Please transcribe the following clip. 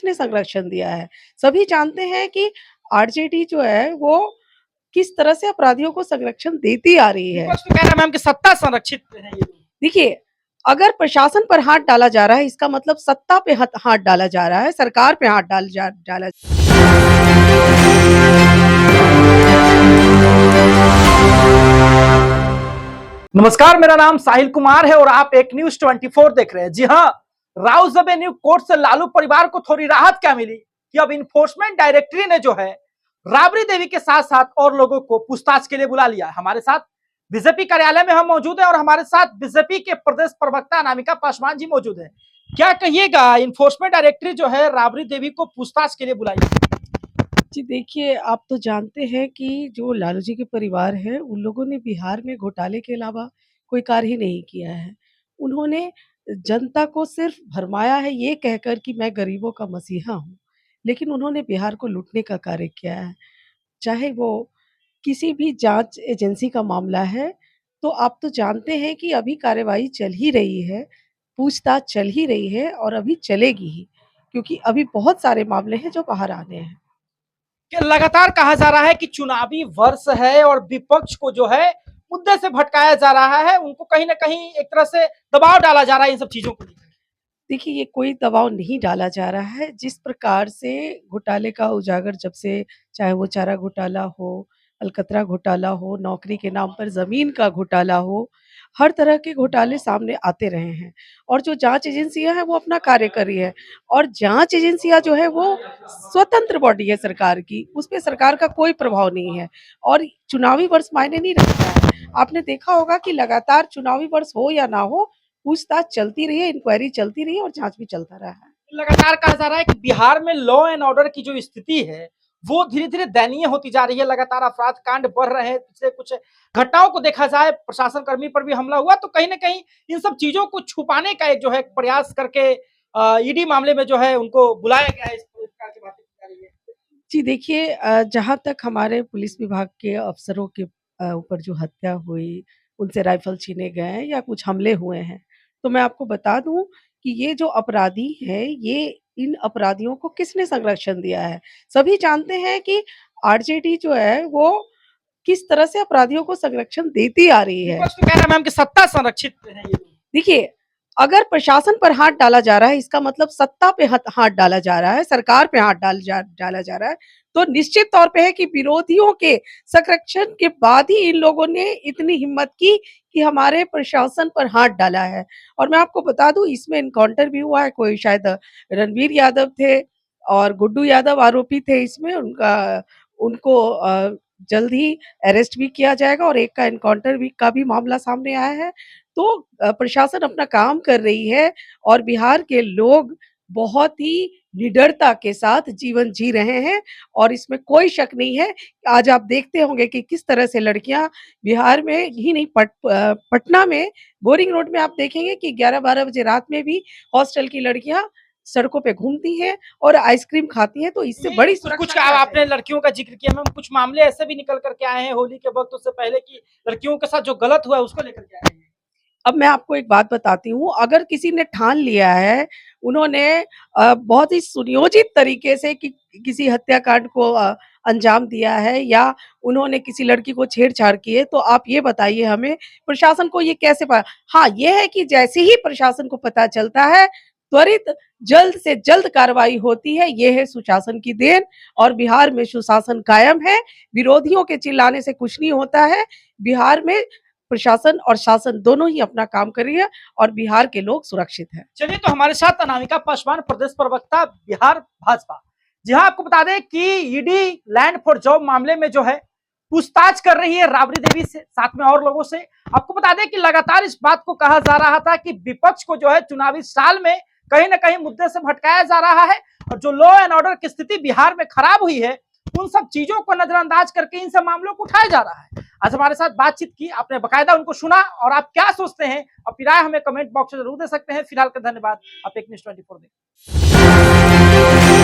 किसने संरक्षण दिया है? सभी जानते हैं कि आरजेडी जो है वो किस तरह से अपराधियों को संरक्षण देती आ रही है। विपक्ष तो कह रहा है मैम कि सत्ता संरक्षित है ये। देखिए, अगर प्रशासन पर हाथ डाला जा रहा है इसका मतलब सत्ता पे हाथ डाला जा रहा है, सरकार पे हाथ डाला। नमस्कार, मेरा नाम साहिल कुमार है और आप एक न्यूज 24 देख रहे हैं। जी हाँ, राउस एवेन्यू कोर्ट से लालू परिवार को थोड़ी राहत क्या मिली कि अब इन्फोर्समेंट डायरेक्टरी ने जो है राबड़ी देवी के साथ साथ और लोगों को पूछताछ के लिए बुला लिया है। हमारे साथ बीजेपी कार्यालय में हम मौजूद है और हमारे साथ बीजेपी के प्रदेश प्रवक्ता अनामिका पासवान जी मौजूद है। क्या कहिएगा, इन्फोर्समेंट डायरेक्टरी जो है राबड़ी देवी को पूछताछ के लिए बुलाई? जी देखिए, आप तो जानते हैं कि जो लालू जी के परिवार है, उन लोगों ने बिहार में घोटाले के अलावा कोई कार्य ही नहीं किया है। उन्होंने जनता को सिर्फ भरमाया है ये कहकर कि मैं गरीबों का मसीहा हूँ, लेकिन उन्होंने बिहार को लूटने का कार्य किया है। चाहे वो किसी भी जाँच एजेंसी का मामला है, तो आप तो जानते हैं कि अभी कार्यवाही चल ही रही है, पूछताछ चल ही रही है और अभी चलेगी ही, क्योंकि अभी बहुत सारे मामले हैं जो बाहर आने हैं। कि लगातार कहा जा रहा है कि चुनावी वर्ष है और विपक्ष को जो है मुद्दे से भटकाया जा रहा है, उनको कहीं ना कहीं एक तरह से दबाव डाला जा रहा है इन सब चीजों को लेकर। देखिए, ये कोई दबाव नहीं डाला जा रहा है। जिस प्रकार से घोटाले का उजागर जब से चाहे वो चारा घोटाला हो, अलकतरा घोटाला हो, नौकरी के नाम पर ज़मीन का घोटाला हो, हर तरह के घोटाले सामने आते रहे हैं। और जो जाँच एजेंसियाँ हैं, वो अपना कार्य कर रही है और जाँच एजेंसियाँ जो है, वो स्वतंत्र बॉडी है सरकार की, उसपे सरकार का कोई प्रभाव नहीं है और चुनावी वर्ष मायने नहीं रखता है। आपने देखा होगा कि लगातार चुनावी वर्ष हो या ना हो, पूछताछ चलती रही है, इंक्वायरी चलती रही है और जाँच भी चलता रहा है। लगातार कहा जा रहा है कि बिहार में लॉ एंड ऑर्डर की जो स्थिति है वो धीरे धीरे दयनीय होती जा रही है। लगातार अपराध कांड बढ़ रहे हैं। पिछले कुछ घटनाओं को देखा जाए, प्रशासन कर्मी पर भी हमला हुआ, तो कहीं ना कहीं इन सब चीजों को छुपाने का एक जो है प्रयास करके ईडी मामले में जो है उनको बुलाया गया है। इस प्रकार की बातें की जा रही है। जी देखिए, जहाँ तक हमारे पुलिस विभाग के अफ़सरों के ऊपर जो हत्या हुई, उनसे राइफ़ल छीने गए हैं या कुछ हमले हुए हैं, तो मैं आपको बता दूँ कि ये जो अपराधी हैं, ये इन अपराधियों को किसने संरक्षण दिया है? सभी जानते हैं कि आरजेडी जो है, वो किस तरह से अपराधियों को संरक्षण देती आ रही है। विपक्ष तो कह रहा है मैम कि सत्ता संरक्षित है ये। देखिए, अगर प्रशासन पर हाथ डाला जा रहा है इसका मतलब सत्ता पे हाथ डाला जा रहा है, सरकार पे हाथ डाला जा रहा है, तो निश्चित तौर पे है कि विरोधियों के संरक्षण के बाद ही इन लोगों ने इतनी हिम्मत की कि हमारे प्रशासन पर हाथ डाला है। और मैं आपको बता दूँ इसमें एनकाउंटर भी हुआ है, कोई शायद रणवीर यादव थे और गुड्डू यादव आरोपी थे इसमें, उनको जल्द ही अरेस्ट भी किया जाएगा और एक का एनकाउंटर भी का भी मामला सामने आया है। तो प्रशासन अपना काम कर रही है और बिहार के लोग बहुत ही निडरता के साथ जीवन जी रहे हैं और इसमें कोई शक नहीं है। आज आप देखते होंगे कि किस तरह से लड़कियाँ बिहार में ही नहीं पटना में बोरिंग रोड में आप देखेंगे कि 11-12 बजे रात में भी हॉस्टल की लड़कियाँ सड़कों पे घूमती हैं और आइसक्रीम खाती हैं, तो इससे बड़ी सुरक्षा कुछ क्या है? आपने लड़कियों का जिक्र किया मैम, कुछ मामले ऐसे भी निकल करके आए हैं होली के वक्त, उससे पहले की लड़कियों के साथ जो गलत हुआ है उसको लेकर के आए हैं। अब मैं आपको एक बात बताती हूँ, अगर किसी ने ठान लिया है, उन्होंने बहुत ही सुनियोजित तरीके से कि किसी हत्याकांड को अंजाम दिया है या उन्होंने किसी लड़की को छेड़-छाड़ की है, तो आप ये बताइए हमें, प्रशासन को ये कैसे हाँ, ये है कि जैसे ही प्रशासन को पता चलता है, त्वरित जल्द से जल्द कार्रवाई होती है, ये है सुशासन की देन और बिहार में सुशासन कायम है, विरोधियों के चिल्लाने से कुछ नहीं होता है। बिहार में प्रशासन और शासन दोनों ही अपना काम कर रही है और बिहार के लोग सुरक्षित हैं। चलिए, तो हमारे साथ अनामिका पासवान, प्रदेश प्रवक्ता बिहार भाजपा। जी हाँ, आपको बता दें कि ईडी लैंड फॉर जॉब मामले में जो है पूछताछ कर रही है राबड़ी देवी से, साथ में और लोगों से। आपको बता दें कि लगातार इस बात को कहा जा रहा था कि विपक्ष को जो है चुनावी साल में कहीं ना कहीं मुद्दे से भटकाया जा रहा है और जो लॉ एंड ऑर्डर की स्थिति बिहार में खराब हुई है, उन सब चीजों को नजरअंदाज करके इन सब मामलों को उठाया जा रहा है। आज हमारे साथ बातचीत की, आपने बकायदा उनको सुना और आप क्या सोचते हैं अपनी राय हमें कमेंट बॉक्स में जरूर दे सकते हैं। फिलहाल का धन्यवाद। आप एक न्यूज़ 24 देखें।